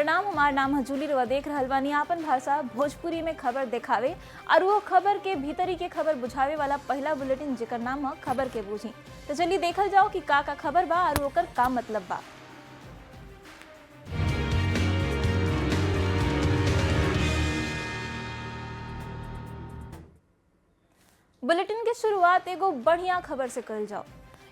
प्रणाम, हमार नाम है जूली। रवा देख रहल बानी आपन भाषा भोजपुरी में खबर दिखावे और वो खबर के भीतरी के खबर बुझावे वाला पहला बुलेटिन जेकर नाम है खबर के बूझी। तो चलिए देखल जाओ कि का खबर बा और ओकर का मतलब बा। बुलेटिन के शुरुआत एगो बढ़िया खबर से करल जाओ।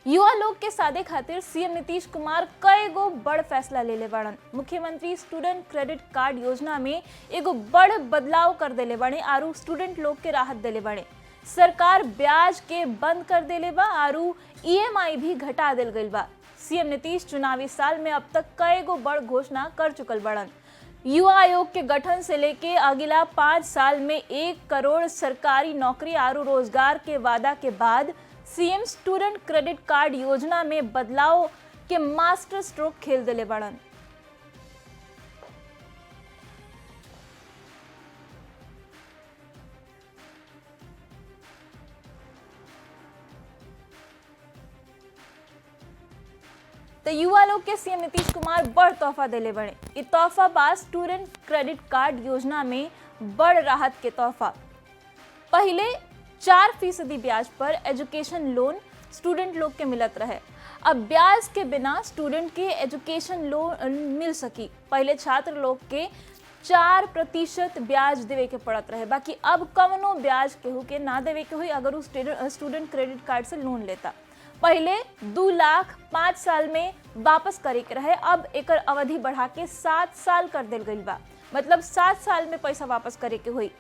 युवा लोग के सादे खातिर सीएम नीतीश कुमार कई गो बड़ फैसला ले बाड़न। मुख्यमंत्री स्टूडेंट क्रेडिट कार्ड योजना में एगो बड़ बदलाव कर देले बाड़े आरू स्टूडेंट लोग के राहत देले बाड़े। सरकार ब्याज के बंद कर देले बा आरू ईएमआई भी घटा देल गइल बा। सीएम नीतीश चुनावी साल में अब तक कई गो बड़ घोषणा कर चुकल बाड़न। युवा आयोग के गठन से लेके अगला 5 साल में 1 करोड़ सरकारी नौकरी आरू रोजगार के वादा के बाद सीएम स्टूडेंट क्रेडिट कार्ड योजना में बदलाव के मास्टर स्ट्रोक खेल दिले बाड़न। तो युवा लोग के सीएम नीतीश कुमार बड़ तोहफा दिले बड़े। ये तोहफा बा स्टूडेंट क्रेडिट कार्ड योजना में बड़ राहत के तोहफा। पहले 4% ब्याज पर एजुकेशन लोन स्टूडेंट लोग के मिलत रहे। अब ब्याज के बिना स्टूडेंट के एजुकेशन लोन मिल सकी। पहले छात्र लोग के 4% ब्याज देवे के पड़त रहे, बाकी अब कवनो ब्याज केहू के ना देवे के हुई अगर वो स्टूडेंट क्रेडिट कार्ड से लोन लेता। पहले 2 लाख 5 साल में वापस करे के रहे, अब एकर अवधि बढ़ा के 7 साल कर देल गइल बा। मतलब 7 साल में पैसा वापस करे के हुई।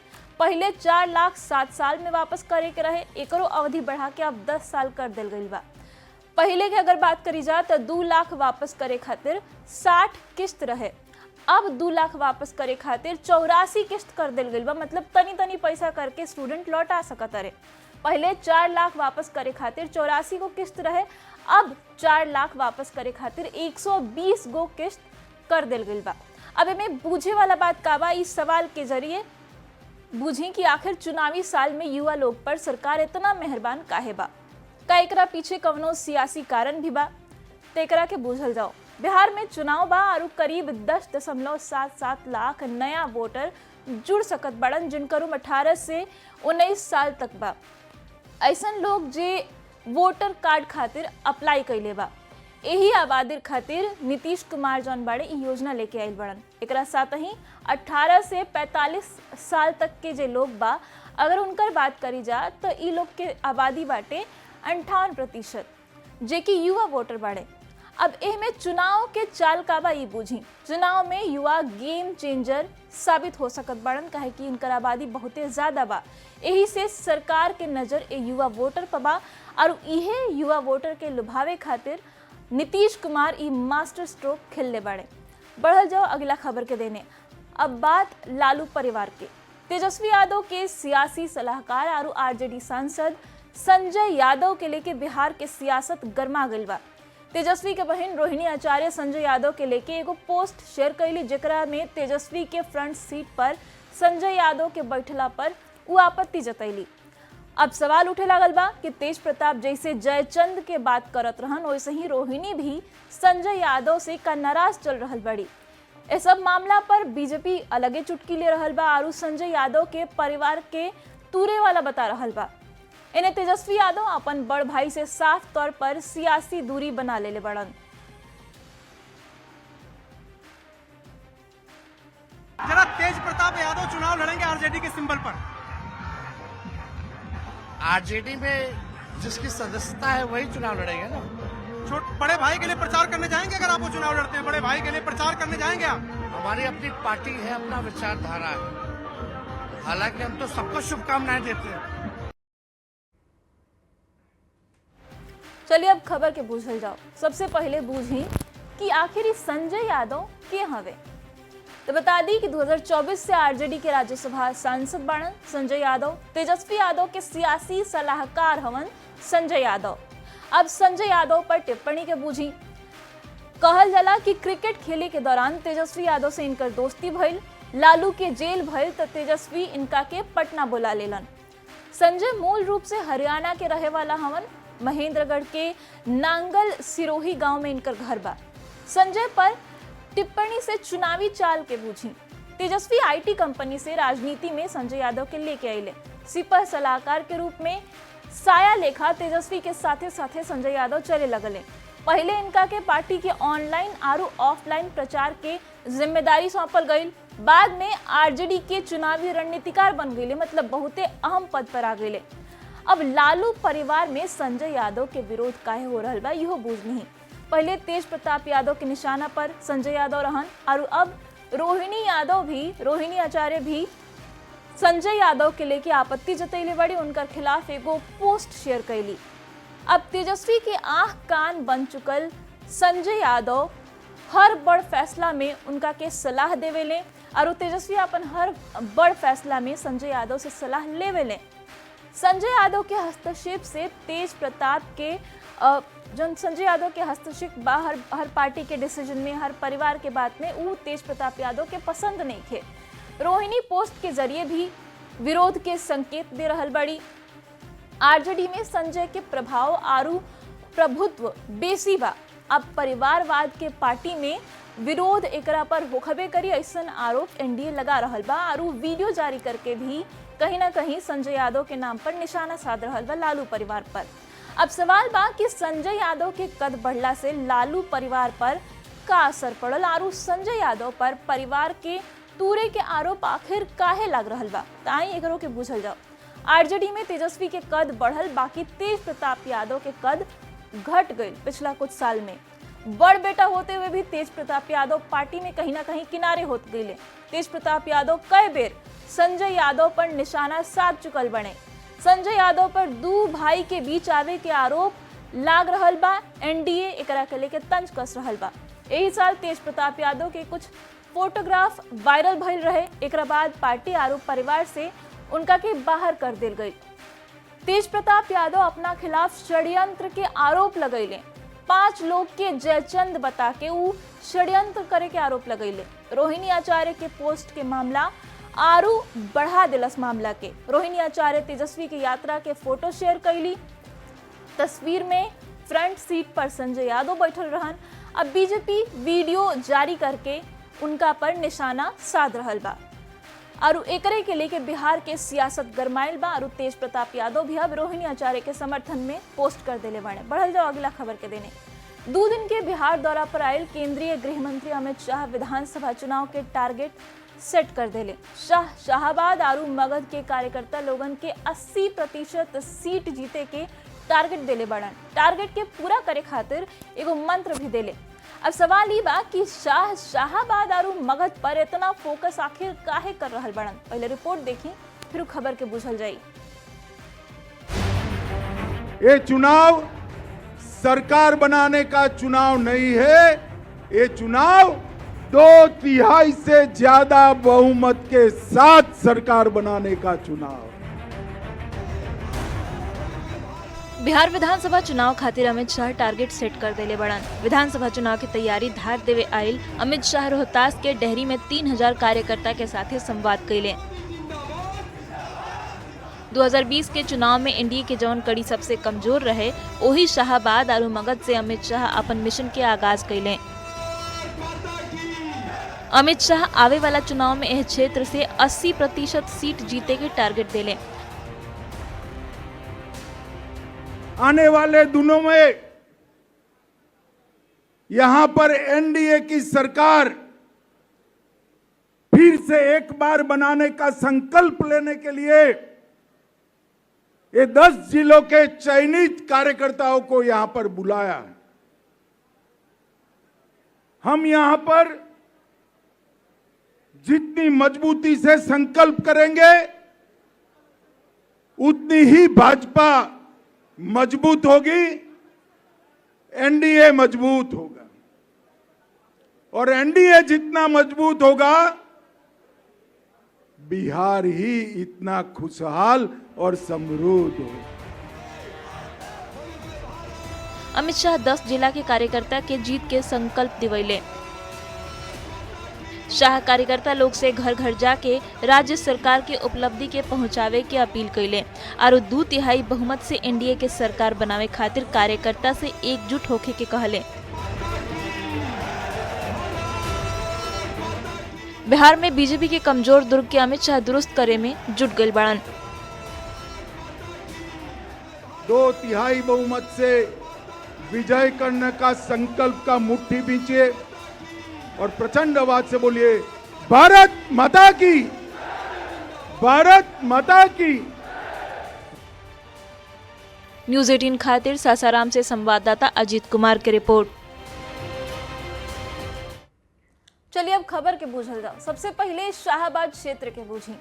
पहले 4 लाख 7 साल में वापस करे के रहे, एकरो अवधि बढ़ा के अब 10 साल कर देल गइल बा। पहले के अगर बात करी जा तो 2 लाख वापस करे खातिर 60 किस्त रहे, अब 2 लाख वापस करे खातिर 84 किस्त कर देल गइल बा। मतलब तनी तनी पैसा करके स्टूडेंट लौटा सकत रहे। पहले 4 लाख वापस करे खातिर 84 गो किस्त रहे, अब 4 लाख वापस करे खातिर 120 गो किस्त कर देल गइल बा। अब में बूझे वाला बात का बा, इस सवाल के जरिए बूझी कि आखिर चुनावी साल में युवा लोग पर सरकार इतना मेहरबान काहे बा। का एकरा पीछे कवनो सियासी कारण भी बा? तो एकरा के बूझल जाओ। बिहार में चुनाव बा और करीब 10.77 लाख नया वोटर जुड़ सकत बड़न जिनकर उम्र 18 से 19 साल तक बा। ऐसन लोग जे वोटर कार्ड खातिर अप्लाई कैले बा, यही आबादी खातिर नीतीश कुमार जौन बाड़े ई योजना लेके आइल बड़न। एकरा साथ ही 18 से 45 साल तक के जे लोग बा, अगर उनकर बात करी जा तो ई लोग के आबादी बाटे 58%, जे कि युवा वोटर बाड़े। अब एहमे चुनाव के चाल का बा ई बूझी। चुनाव में युवा गेम चेंजर साबित हो सकत बाड़न, काहे कि इनकर आबादी बहुते ज्यादा बा। यही से सरकार के नजर ए युवा वोटर पर बा और इहे युवा वोटर के लुभावे खातिर नीतीश कुमार ई मास्टर स्ट्रोक खेलने बाड़े। बढ़ल जाओ अगला खबर के देने। अब बात लालू परिवार के। तेजस्वी यादव के सियासी सलाहकार और आरजेडी सांसद संजय यादव के लेके बिहार के सियासत गर्मा गइल बा। तेजस्वी के बहन रोहिणी आचार्य संजय यादव के लेके एगो पोस्ट शेयर कैली, जेकरा में तेजस्वी के फ्रंट सीट पर संजय यादव के बैठला पर वो आपत्ति जतैली। अब सवाल उठे लागल बा कि तेज प्रताप जैसे जयचंद के बात करत रहन, वैसे ही रोहिणी भी संजय यादव से का नाराज चल रहल बड़ी। इस सब मामला पर बीजेपी अलगे चुटकी ले रहल बा और संजय यादव के परिवार के तूरे वाला बता रहल बा। इन्हें तेजस्वी यादव अपन बड़ भाई से साफ तौर पर सियासी दूरी बना लेले बड़न। जरा तेज प्रताप यादव चुनाव लड़ेंगे आरजेडी के सिंबल पर। आरजेडी में जिसकी सदस्यता है वही चुनाव लड़ेगा ना। बड़े भाई के लिए प्रचार करने जाएंगे अगर आप वो चुनाव लड़ते हैं? बड़े भाई के लिए प्रचार करने जाएंगे आप? हमारी अपनी पार्टी है, अपना विचारधारा है। हालांकि हम तो सबको शुभकामनाएं देते हैं। चलिए अब खबर के बूझल जाओ। सबसे पहले बूझी कि आखिर संजय यादव के हवे। तो बता दी कि 2024 से आरजेडी के राज्यसभा सांसद बाड़न संजय यादव। तेजस्वी यादव के सियासी सलाहकार हवन संजय यादव। अब संजय यादव पर टिप्पणी के बूझी। कहल जाला कि क्रिकेट खेले के दौरान तेजस्वी यादव से इनकर दोस्ती भइल, लालू के जेल भइल तो तेजस्वी इनका के पटना बुला लेलन। संजय मूल रूप से हरियाणा के रहे वाला हवन। महेंद्रगढ़ के नांगल सिरोही गांव में इनकर घर बा। संजय पर टिप्पणी से चुनावी चाल के बूझी। तेजस्वी आईटी कंपनी से राजनीति में संजय यादव के लेके आइले। सिपह सलाहकार के रूप में साया लेखा तेजस्वी के साथे साथे संजय यादव चले लगले। पहले इनका के पार्टी के ऑनलाइन और ऑफलाइन प्रचार के जिम्मेदारी सौंपल गई। बाद में आरजेडी के चुनावी रणनीतिकार बन गए, मतलब बहुते अहम पद पर आ गए। अब लालू परिवार में संजय यादव के विरोध काहे हो रहा बा इहो बूझ नहीं। पहले तेज प्रताप यादव के निशाना पर संजय यादव रहन और अब रोहिणी आचार्य भी संजय यादव के लेके आपत्ति जतैले बड़ी। उनकर खिलाफ एगो पोस्ट शेयर कैली। अब तेजस्वी के आंख कान बन चुकल संजय यादव हर बड़ फैसला में उनका के सलाह देवेले और तेजस्वी अपन हर बड़ फैसला में संजय यादव से सलाह लेवेले। संजय यादव के हस्तक्षेप से तेज प्रताप के जो संजय यादव के हस्तक्षेप हर पार्टी के डिसीजन में, हर परिवार के बात में वो तेज प्रताप यादव के पसंद नहीं थे। रोहिणी पोस्ट के जरिए भी विरोध के संकेत दे रहल बड़ी। आरजेडी में संजय के प्रभाव आरु प्रभुत्व बेसी बा। अब परिवारवाद के पार्टी में विरोध एकरा पर होखबे करी ऐसन आरोप एनडीए लगा रहल बा और वीडियो जारी करके भी कहीं ना कहीं संजय यादव के नाम पर निशाना साध रहल बा लालू परिवार पर। अब सवाल बा कि संजय यादव के कद बढ़ला से लालू परिवार पर का असर पड़ल और संजय यादव पर परिवार के तूरे के आरोप आखिर काहे लग रहल बा, ताई एकरो के बुझल जाओ। आरजेडी में तेजस्वी के कद बढ़ल, बाकी तेज प्रताप यादव के कद घट गई पिछला कुछ साल में। बड़ बेटा होते हुए भी तेज प्रताप यादव पार्टी में कहीं ना कहीं किनारे होत गए। तेज प्रताप यादव कई बेर संजय यादव पर निशाना साध चुकल बने। संजय यादव पर दू भाई के बीच आवे के आरोप लाग रहल बा। एनडीए एकरा के लेके तंज कस रहल बा। यही साल तेज प्रताप यादव के कुछ फोटोग्राफ वायरल भइल रहे। एकरा बाद पार्टी आरोप परिवार से उनका के बाहर कर दिल गई। तेज प्रताप यादव अपना खिलाफ षड्यंत्र के आरोप लगैले। 5 लोग के जयचंद बता के वो षड्यंत्र करे के आरोप लगैले। रोहिणी आचार्य के पोस्ट के मामला आरु बढ़ा दिलस मामला के। रोहिणी आचार्य तेजस्वी की यात्रा के फोटो शेयर कैली। तस्वीर में फ्रंट सीट पर संजय यादव बैठल रहन। अब बीजेपी वीडियो जारी करके उनका पर निशाना साध रहल बा और एकरे के लेके बिहार के सियासत गरमाइल बा और तेज प्रताप यादव भी अब रोहिणी आचार्य के समर्थन में पोस्ट कर देले बाड़े। बढ़ल जाओ अगला खबर के देने। 2 दिन के बिहार दौरा पर आयल केंद्रीय गृह मंत्री अमित शाह विधानसभा चुनाव के टारगेट सेट कर देले। शाहबाद और मगध के कार्यकर्ता लोगन के 80% सीट जीते के टारगेट देले बाड़न। टारगेट के पूरा करे खातिर एगो मंत्र भी देले। अब सवाल ये बा कि शाहबाद और मगध पर इतना फोकस आखिर काहे कर रहल बड़न। पहले रिपोर्ट देखी फिर खबर के बुझल जाई। ये चुनाव सरकार बनाने का चुनाव नहीं है। ये चुनाव 2/3 से ज्यादा बहुमत के साथ सरकार बनाने का चुनाव। बिहार विधानसभा चुनाव खातिर अमित शाह टारगेट सेट कर देले बड़न। विधानसभा चुनाव की तैयारी धार देवे आयल अमित शाह रोहतास के डेहरी में 3000 कार्यकर्ता के साथ संवाद कैले। 2020 के चुनाव में एनडीए के जौन कड़ी सबसे कमजोर रहे, वही शाहबाद और मगध से अमित शाह अपन मिशन के आगाज कैले। अमित शाह आवे वाला चुनाव में यह क्षेत्र से 80% सीट जीते के टारगेट देले। आने वाले दिनों में यहां पर एनडीए की सरकार फिर से एक बार बनाने का संकल्प लेने के लिए ये 10 जिलों के चयनित कार्यकर्ताओं को यहां पर बुलाया है। हम यहां पर जितनी मजबूती से संकल्प करेंगे उतनी ही भाजपा मजबूत होगी, एनडीए मजबूत होगा और एनडीए जितना मजबूत होगा बिहार ही इतना खुशहाल और समृद्ध होगा। अमित शाह 10 जिला के कार्यकर्ता के जीत के संकल्प दिवैले। शाह कार्यकर्ता लोग से घर घर जाके राज्य सरकार के उपलब्धि के पहुंचावे के अपील कैले और 2/3 बहुमत से एनडीए के सरकार बनावे खातिर कार्यकर्ता से एकजुट होके के कहले। बिहार में बीजेपी के कमजोर दुर्ग के अमित शाह दुरुस्त करे में जुट गए बड़न। 2/3 बहुमत से विजय करने का संकल्प का मुट्ठी बींचिए और प्रचंड आवाज से बोलिए, भारत माता की, भारत माता की। न्यूज 18 खातिर सासाराम से संवाददाता अजीत कुमार की रिपोर्ट। चलिए अब खबर के बूझल जाओ। सबसे पहले शाहबाद क्षेत्र के बूझी।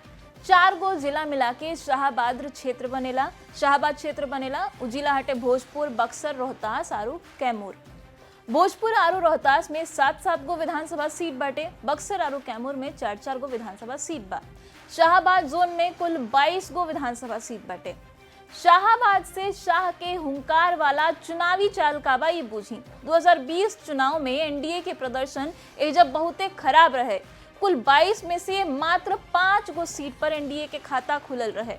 4 गो जिला मिला के शाहबाद क्षेत्र बनेला। उ जिला हटे भोजपुर, बक्सर, रोहतास आरू कैमूर। भोजपुर आरू रोहतास में 7-7 गो विधानसभा सीट बाटे। बक्सर आरू कैमूर में 4-4 गो विधानसभा सीट बा। शाहबाद जोन में कुल 22 गो विधानसभा सीट बाटे। शाहबाद से शाह के हुंकार वाला चुनावी चाल का बा ये बूझी। 2020 चुनाव में एनडीए के प्रदर्शन एजब बहुते खराब रहे। कुल 22 में से मात्र 5 गो सीट पर एनडीए के खाता खुलल रहे।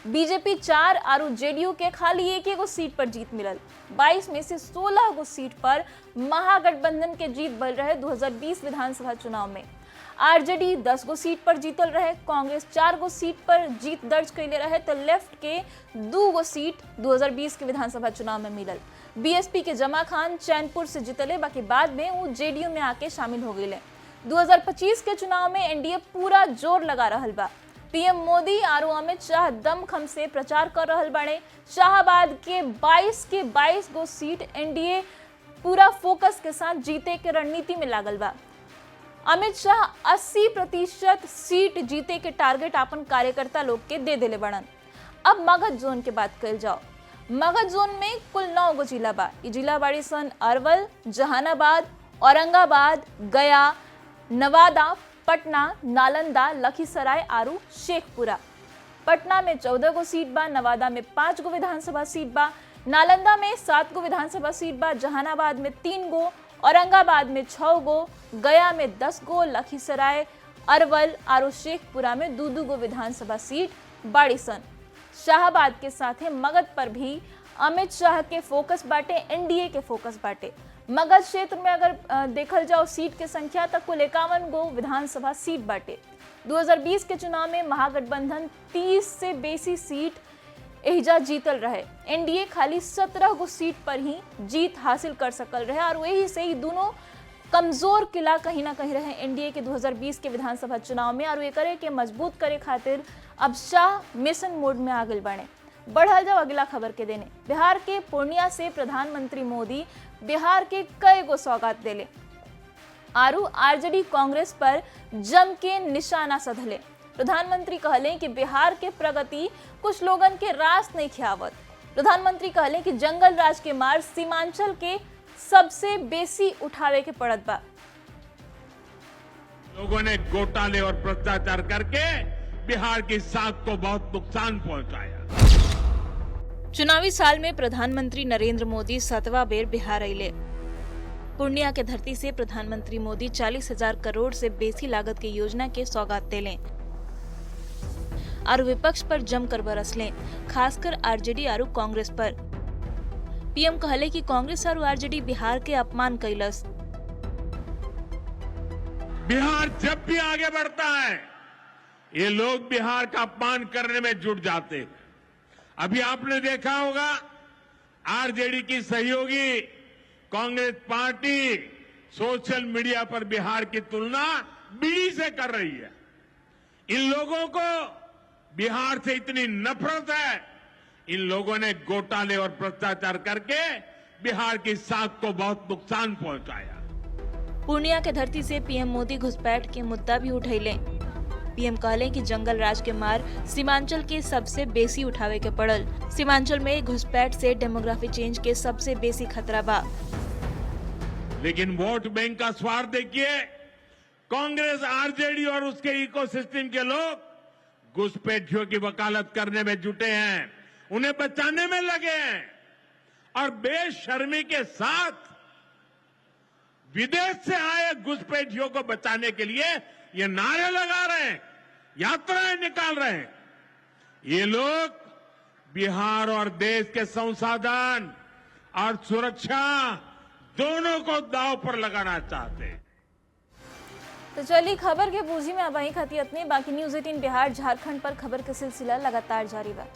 बीजेपी 4 आरू जेडीयू के खाली एक गो सीट पर जीत मिलल। 22 में से 16 गो सीट पर महागठबंधन के जीत बल रहे। 2020 विधानसभा चुनाव में आरजेडी 10 गो सीट पर जीतल रहे। कांग्रेस 4 गो सीट पर जीत दर्ज कैले रहे तो लेफ्ट के 2 गो सीट 2020 के विधानसभा चुनाव में मिलल। बीएसपी के जमा खान चैनपुर से जीतले, बाकी बाद में वो जेडीयू में आके शामिल हो गए। 2025 के चुनाव में एनडीए पूरा जोर लगा रहल बा। पीएम मोदी आरो अमित शाह दमखम से प्रचार कर रहल बाड़े। शाहबाद के 22 गो सीट एनडीए पूरा फोकस के साथ जीते के रणनीति में लागल बा। अमित शाह 80% सीट जीते के टारगेट अपन कार्यकर्ता लोग के दे देले बड़न। अब मगध जोन के बात कल जाओ। मगध जोन में कुल 9 गो जिला बा। ये जिला बाड़ी सन अरवल, जहानाबाद, औरंगाबाद, गया, नवादा, पटना, नालंदा, लखीसराय आरू शेखपुरा। पटना में 14 गो सीट बा, नवादा में 5 गो विधानसभा सीट बा, नालंदा में 7 गो विधानसभा सीट बा, जहानाबाद में 3 गो, औरंगाबाद में 6 गो, गया में 10 गो, लखीसराय, अरवल आरो शेखपुरा में 2-2 गो विधानसभा सीट बाड़ी सन। शाहबाद के साथ मगध पर भी अमित शाह के फोकस बाटे, एनडीए के फोकस बाटे। मगध क्षेत्र में अगर देखल जाओ सीट के संख्या तक कुल 51 गो विधानसभा सीट बाटे। 2020 के चुनाव में महागठबंधन 30 से बेसी सीट एहिजा जीतल रहे। एनडीए खाली 17 गो सीट पर ही जीत हासिल कर सकल रहे और यही से ही दोनों कमजोर किला कहीं ना कहीं रहे एनडीए के 2020 के विधानसभा चुनाव में। और एकरे के मजबूत करे खातिर अब शाह मिशन मोड में आगे बढ़े। बढ़ल जाओ अगला खबर के देने। बिहार के पूर्णिया से प्रधानमंत्री मोदी बिहार के कई गो सौगात देले आरू आरजेडी कांग्रेस पर जम के निशाना सधले। प्रधानमंत्री कहले कि बिहार के प्रगति कुछ लोगन के रास नहीं खियावत। प्रधानमंत्री कहले कि जंगल राज के मार सीमांचल के सबसे बेसी उठावे के पड़त बा। लोगों ने घोटाले और भ्रष्टाचार करके बिहार की साख को बहुत नुकसान पहुंचाया। चुनावी साल में प्रधानमंत्री नरेंद्र मोदी 7वां बेर बिहार अइले। पूर्णिया के धरती से प्रधानमंत्री मोदी 40,000 करोड़ से बेसी लागत के योजना के सौगात देले और विपक्ष पर जमकर बरसले, खासकर आरजेडी और कांग्रेस पर। पीएम कहले कि कांग्रेस और आरजेडी बिहार के अपमान कैलस। बिहार जब भी आगे बढ़ता है ये लोग बिहार का अपमान करने में जुट जाते हैं। अभी आपने देखा होगा आरजेडी की सहयोगी कांग्रेस पार्टी सोशल मीडिया पर बिहार की तुलना बीड़ी से कर रही है। इन लोगों को बिहार से इतनी नफरत है, इन लोगों ने घोटाले और भ्रष्टाचार करके बिहार की साख को बहुत नुकसान पहुंचाया। पूर्णिया के धरती से पीएम मोदी घुसपैठ के मुद्दा भी उठैले। पीएम कहले कि जंगल राज के मार सीमांचल के सबसे बेसी उठावे के पड़ल। सीमांचल में घुसपैठ से डेमोग्राफी चेंज के सबसे बेसी खतरा बा। लेकिन वोट बैंक का स्वार्थ देखिए, कांग्रेस, आरजेडी और उसके इकोसिस्टम के लोग घुसपैठियों की वकालत करने में जुटे हैं, उन्हें बचाने में लगे हैं और बेशर्मी के साथ विदेश से आए घुसपैठियों को बचाने के लिए ये नारे लगा रहे हैं, यात्राएं निकाल रहे हैं। ये लोग बिहार और देश के संसाधन और सुरक्षा दोनों को दांव पर लगाना चाहते हैं। तो चलिए खबर के बूझी में अब वहीं खाती इतनी, बाकी न्यूज़ 18 बिहार झारखंड पर खबर का सिलसिला लगातार जारी बा।